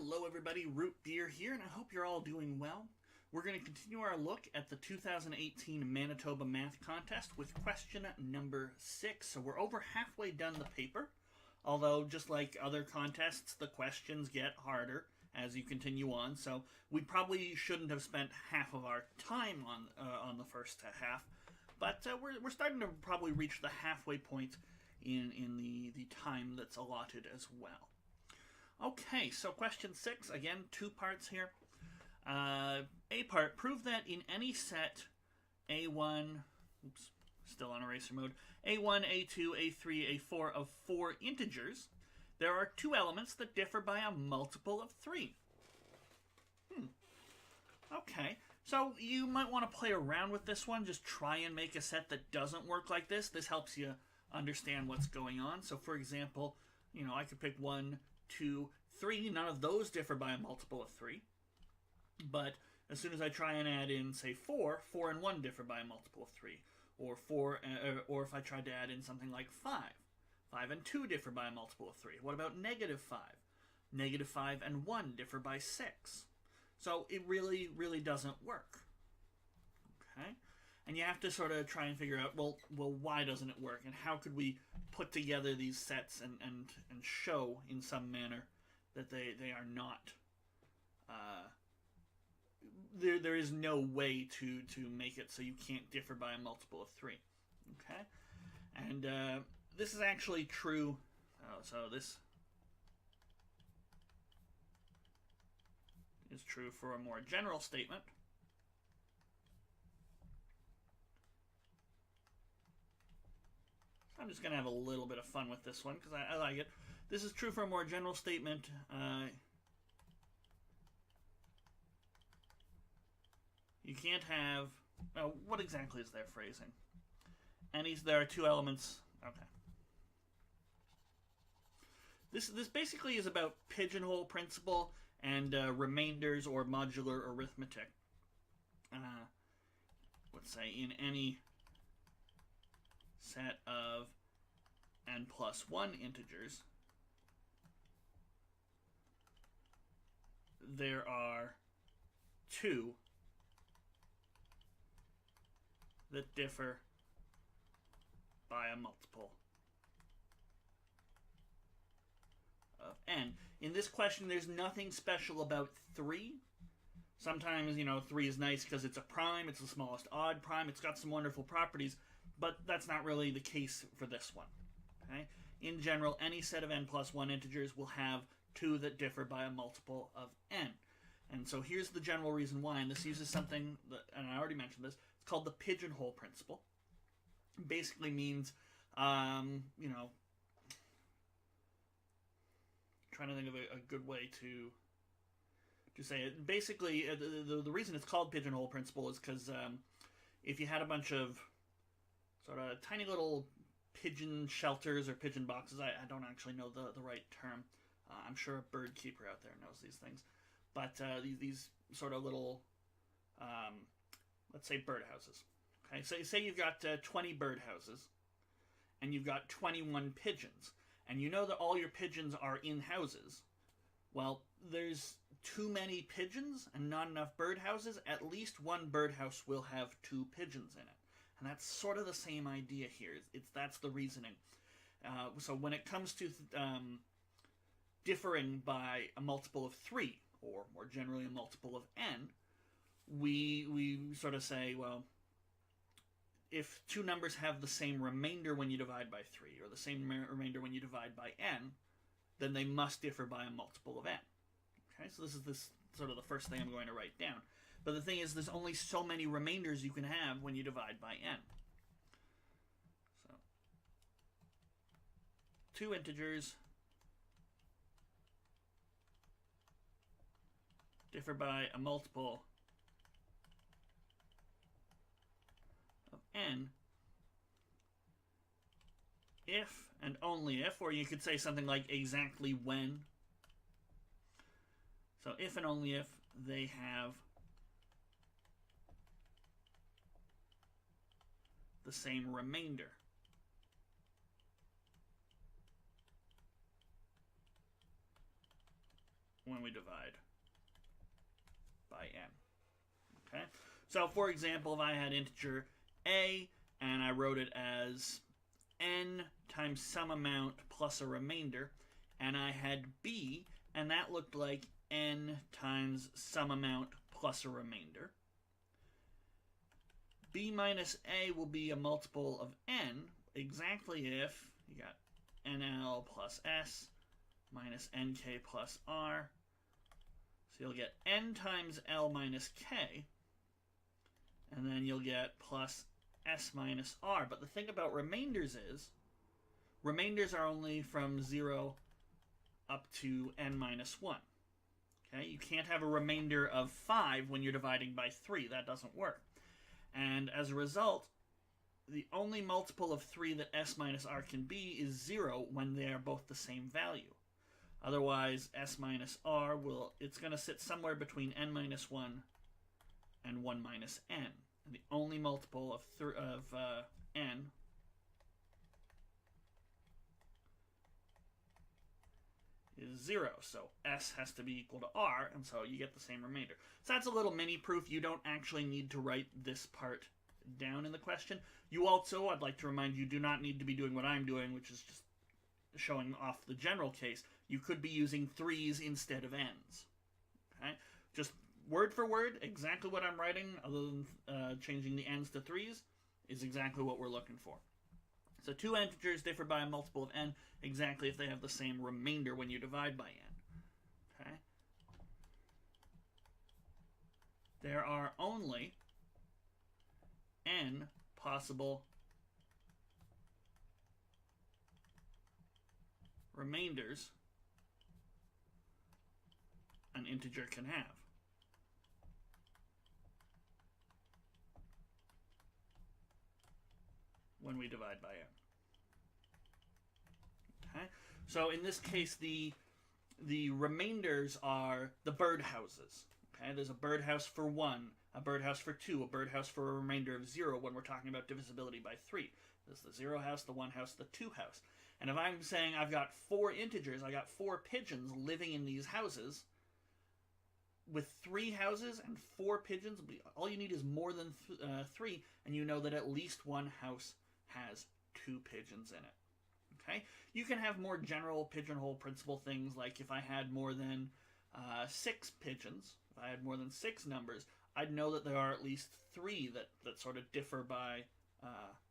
Hello everybody, Root Beer here, and I hope you're all doing well. We're going to continue our look at the 2018 Manitoba Math Contest with question number 6. So we're over halfway done the paper, although just like other contests, the questions get harder as you continue on, so we probably shouldn't have spent half of our time on the first half, but we're starting to probably reach the halfway point in the time that's allotted as well. Okay, so question 6, again, 2 parts here. A part, prove that in any set A1, oops, still on eraser mode, A1, A2, A3, A4 of 4 integers, there are 2 elements that differ by a multiple of 3. Okay, so you might want to play around with this one, just try and make a set that doesn't work like this. This helps you understand what's going on. So for example, I could pick 1, 2, 3. None of those differ by a multiple of 3. But as soon as I try and add in, say, 4, 4 and 1 differ by a multiple of 3. Or if I tried to add in something like 5, 5 and 2 differ by a multiple of 3. What about negative 5? Negative 5 and 1 differ by 6. So it really, really doesn't work. Okay? And you have to sort of try and figure out, well, why doesn't it work? And how could we put together these sets and show in some manner that they are not... There is no way to make it so you can't differ by a multiple of 3. Okay? And this is actually true. So this is true for a more general statement. I'm just going to have a little bit of fun with this one because I like it. This is true for a more general statement. You can't have... what exactly is their phrasing? There are 2 elements... Okay. This basically is about pigeonhole principle and remainders or modular arithmetic. Let's say in any set of n plus 1 integers, there are 2 that differ by a multiple of n. In this question, there's nothing special about 3. Sometimes, 3 is nice because it's a prime, it's the smallest odd prime, it's got some wonderful properties, but that's not really the case for this one. Okay? In general, any set of n plus 1 integers will have 2 that differ by a multiple of n. And so here's the general reason why, and this uses something, and I already mentioned this, it's called the pigeonhole principle. It basically means, trying to think of a good way to say it. Basically, the reason it's called pigeonhole principle is because if you had a bunch of sort of tiny little pigeon shelters or pigeon boxes, I don't actually know the right term. I'm sure a bird keeper out there knows these things. But these sort of little, let's say birdhouses. Okay, so say you've got 20 birdhouses, and you've got 21 pigeons, and you know that all your pigeons are in houses. Well, there's too many pigeons and not enough birdhouses. At least one birdhouse will have 2 pigeons in it. And that's sort of the same idea here. That's the reasoning. So when it comes to differing by a multiple of 3, or more generally a multiple of n, we sort of say, well, if 2 numbers have the same remainder when you divide by 3, or the same remainder when you divide by n, then they must differ by a multiple of n. Okay, so this is sort of the first thing I'm going to write down. But the thing is, there's only so many remainders you can have when you divide by n. So, 2 integers differ by a multiple of n if and only if, or you could say something like exactly when. So if and only if they have the same remainder. when we divide by n. Okay? So, for example, if I had integer a, and I wrote it as n times some amount plus a remainder, and I had b, and that looked like n times some amount plus a remainder. B minus a will be a multiple of n, exactly if you got nl plus s minus nk plus r. So you'll get n times l minus k, and then you'll get plus s minus r. But the thing about remainders is, remainders are only from 0 up to n minus 1. Okay? You can't have a remainder of 5 when you're dividing by 3. That doesn't work. And as a result, the only multiple of 3 that s minus r can be is 0 when they are both the same value. Otherwise, s minus r it's going to sit somewhere between n minus 1 and 1 minus n. And the only multiple of n is 0. So s has to be equal to r, and so you get the same remainder. So that's a little mini proof. You don't actually need to write this part down in the question. You also, I'd like to remind you, do not need to be doing what I'm doing, which is just showing off the general case. You could be using 3's instead of n's. Okay? Just word for word, exactly what I'm writing, other than changing the n's to 3's, is exactly what we're looking for. So two integers differ by a multiple of n exactly if they have the same remainder when you divide by n. Okay? There are only n possible remainders an integer can have. When we divide by n. Okay? So in this case, the remainders are the birdhouses. Okay? There's a birdhouse for 1, a birdhouse for 2, a birdhouse for a remainder of 0 when we're talking about divisibility by 3. There's the 0 house, the 1 house, the 2 house. And if I'm saying I've got 4 integers, I got 4 pigeons living in these houses, with 3 houses and 4 pigeons, all you need is more than 3, and you know that at least one house has 2 pigeons in it. Okay? You can have more general pigeonhole principle things, like if I had more than 6 pigeons, if I had more than 6 numbers, I'd know that there are at least 3 that sort of differ by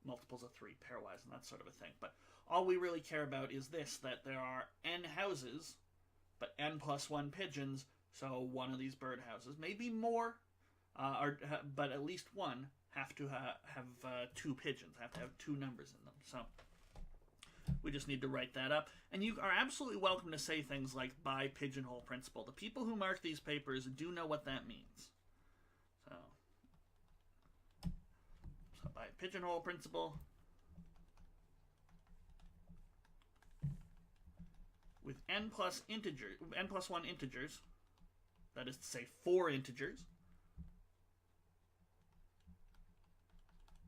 multiples of 3, pairwise, and that sort of a thing. But all we really care about is this, that there are n houses, but n plus 1 pigeons, so one of these birdhouses, maybe more, but at least one, have to have 2 pigeons, have to have 2 numbers in them. So we just need to write that up. And you are absolutely welcome to say things like by pigeonhole principle. The people who mark these papers do know what that means. So by pigeonhole principle, with n plus 1 integers, that is to say 4 integers,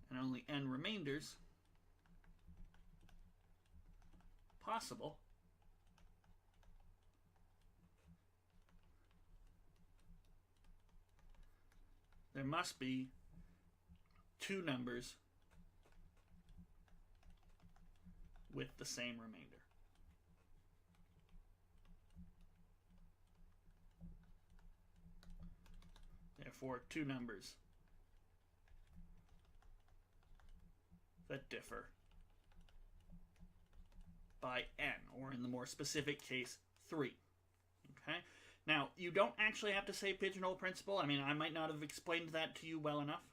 and only n remainders possible, there must be 2 numbers with the same remainder. Therefore, 2 numbers that differ by n, or in the more specific case, 3. Okay? Now, you don't actually have to say pigeonhole principle. I mean, I might not have explained that to you well enough.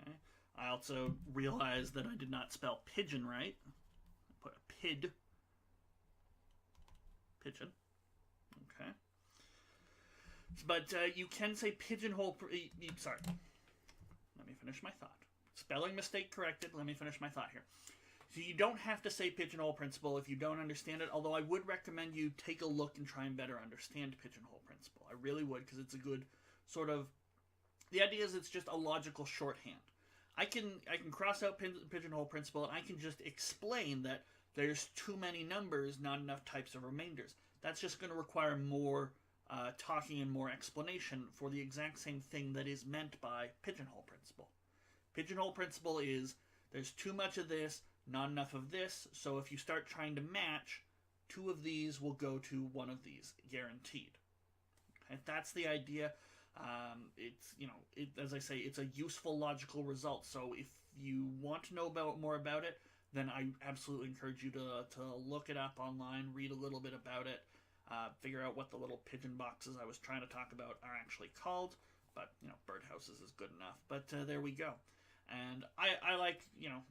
Okay? I also realized that I did not spell pigeon right. I put a pigeon. Okay? But you can say pigeonhole... Sorry. Let me finish my thought. Spelling mistake corrected. Let me finish my thought here. So you don't have to say pigeonhole principle if you don't understand it, although I would recommend you take a look and try and better understand pigeonhole principle. I really would, because it's a good sort of... The idea is it's just a logical shorthand. I can cross out pigeonhole principle, and I can just explain that there's too many numbers, not enough types of remainders. that's just going to require more talking and more explanation for the exact same thing that is meant by pigeonhole principle. Pigeonhole principle is there's too much of this, not enough of this, so if you start trying to match, two of these will go to one of these, guaranteed. Okay, that's the idea. As I say, it's a useful logical result, so if you want to know more about it, then I absolutely encourage you to look it up online, read a little bit about it, figure out what the little pigeon boxes I was trying to talk about are actually called. But, birdhouses is good enough. But there we go. And I like,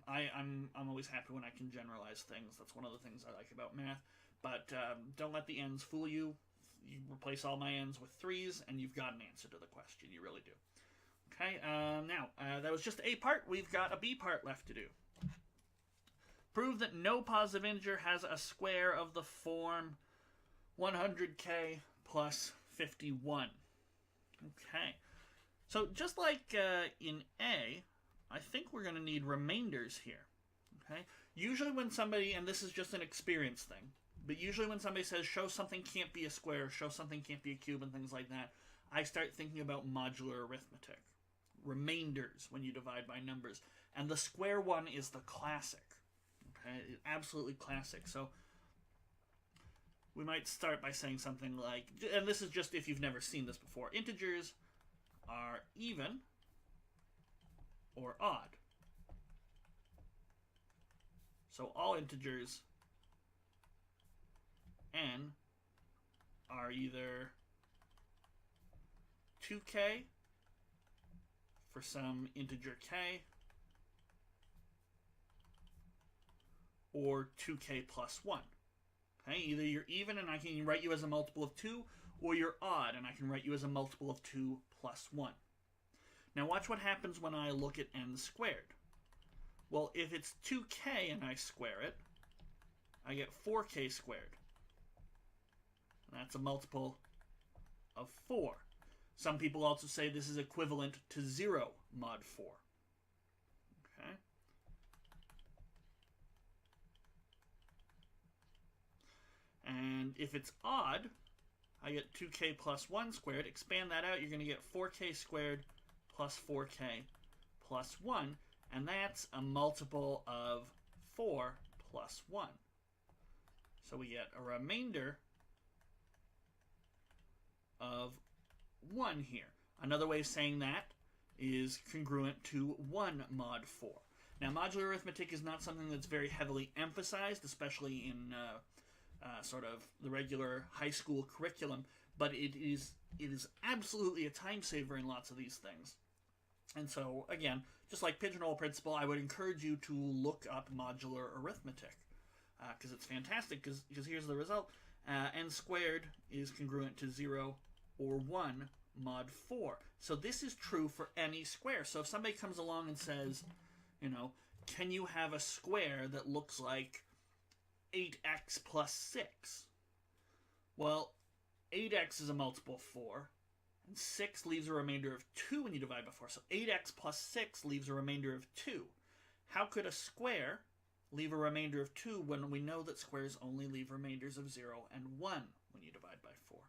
I'm always happy when I can generalize things. That's one of the things I like about math. But don't let the ends fool you. You replace all my ends with 3's, and you've got an answer to the question. You really do. Okay, now, that was just A part. We've got a B part left to do. Prove that no positive integer has a square of the form 100k plus 51. Okay, so just like in A, I think we're going to need remainders here. Okay, usually when somebody, and this is just an experience thing, but usually when somebody says show something can't be a square, show something can't be a cube, and things like that, I start thinking about modular arithmetic. Remainders when you divide by numbers. And the square one is the classic. Okay, absolutely classic. So we might start by saying something like, and this is just if you've never seen this before, integers are even or odd. So all integers n are either 2k for some integer k, or 2k plus 1. Okay, either you're even and I can write you as a multiple of 2, or you're odd and I can write you as a multiple of 2 plus 1. Now watch what happens when I look at n squared. Well, if it's 2k and I square it, I get 4k squared. And that's a multiple of 4. Some people also say this is equivalent to 0 mod 4. Okay. And if it's odd, I get 2k plus 1 squared. Expand that out, you're going to get 4k squared plus 4k plus 1. And that's a multiple of 4 plus 1. So we get a remainder of 1 here. Another way of saying that is congruent to 1 mod 4. Now, modular arithmetic is not something that's very heavily emphasized, especially in sort of the regular high school curriculum, but it is absolutely a time saver in lots of these things. And so, again, just like pigeonhole principle, I would encourage you to look up modular arithmetic, because it's fantastic, because here's the result. N squared is congruent to 0 or 1 mod 4. So this is true for any square. So if somebody comes along and says, can you have a square that looks like 8x plus 6? Well, 8x is a multiple of 4, and 6 leaves a remainder of 2 when you divide by 4. So 8x plus 6 leaves a remainder of 2. How could a square leave a remainder of 2 when we know that squares only leave remainders of 0 and 1 when you divide by 4?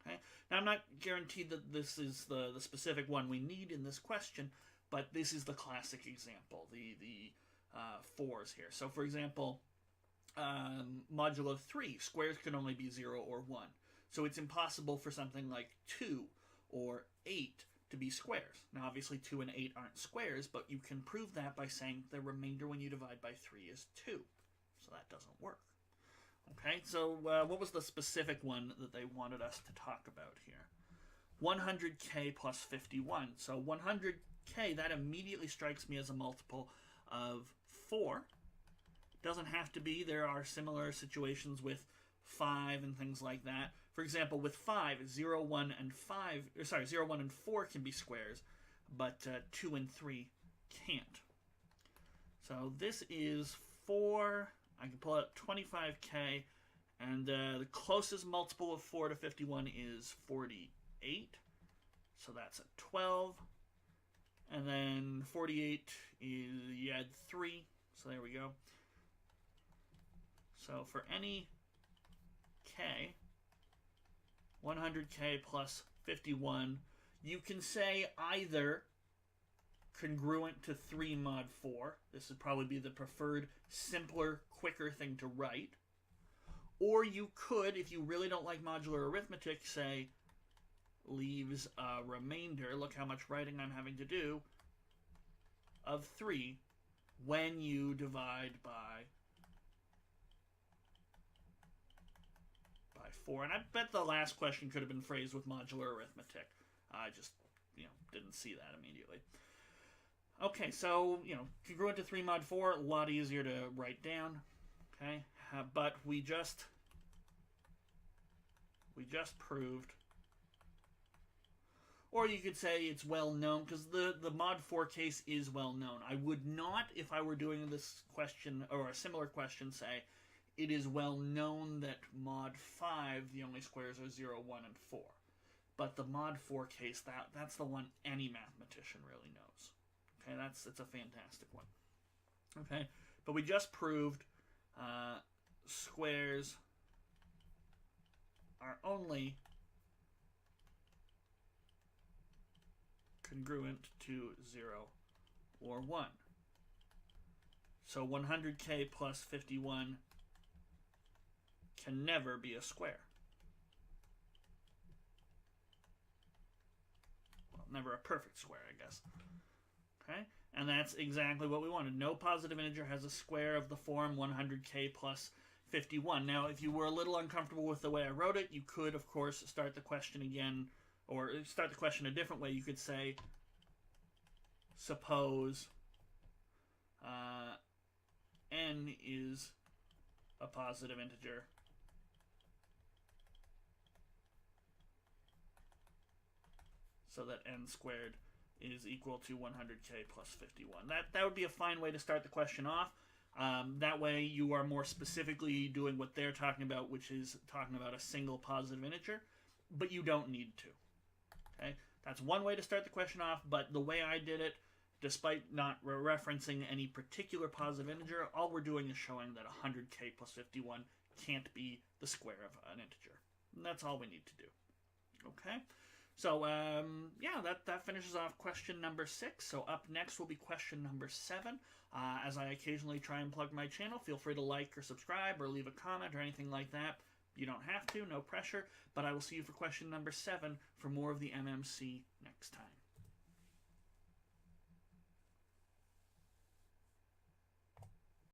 Okay? Now, I'm not guaranteed that this is the specific one we need in this question, but this is the classic example, the 4s here. So, for example, modulo 3, squares can only be 0 or 1. So it's impossible for something like 2 or 8 to be squares. Now, obviously, 2 and 8 aren't squares, but you can prove that by saying the remainder when you divide by 3 is 2. So that doesn't work. Okay, so what was the specific one that they wanted us to talk about here? 100k plus 51. So 100k, that immediately strikes me as a multiple of 4. Doesn't have to be. There are similar situations with 5 and things like that. For example, with 5, 0, 1, and 0, 1, and 4 can be squares, but 2 and 3 can't. So this is 4. I can pull out 25k, and the closest multiple of 4 to 51 is 48. So that's a 12. And then 48 is, you add 3. So there we go. So for any k, 100k plus 51. You can say either congruent to 3 mod 4. This would probably be the preferred, simpler, quicker thing to write. Or you could, if you really don't like modular arithmetic, say leaves a remainder, look how much writing I'm having to do, of 3 when you divide by 4. And I bet the last question could have been phrased with modular arithmetic. I just, didn't see that immediately. Okay, so, congruent to 3 mod 4, a lot easier to write down. Okay, but we just proved, or you could say it's well known, because the mod 4 case is well known. I would not, if I were doing this question, or a similar question, say it is well known that mod 5, the only squares are 0, 1, and 4. But the mod 4 case, that's the one any mathematician really knows. Okay, it's a fantastic one. Okay, but we just proved squares are only congruent to 0 or 1. So 100k plus 51 can never be a square. Well, never a perfect square, I guess. Okay, and that's exactly what we wanted. No positive integer has a square of the form 100k plus 51. Now, if you were a little uncomfortable with the way I wrote it, you could, of course, start the question again, or start the question a different way. You could say, suppose n is a positive integer so that n squared is equal to 100k plus 51. That would be a fine way to start the question off. That way you are more specifically doing what they're talking about, which is talking about a single positive integer, but you don't need to. Okay, that's one way to start the question off, but the way I did it, despite not referencing any particular positive integer, all we're doing is showing that 100k plus 51 can't be the square of an integer. And that's all we need to do. Okay? So, yeah, that finishes off question number 6. So up next will be question number 7. As I occasionally try and plug my channel, feel free to like or subscribe or leave a comment or anything like that. You don't have to, no pressure, but I will see you for question number 7 for more of the MMC next time.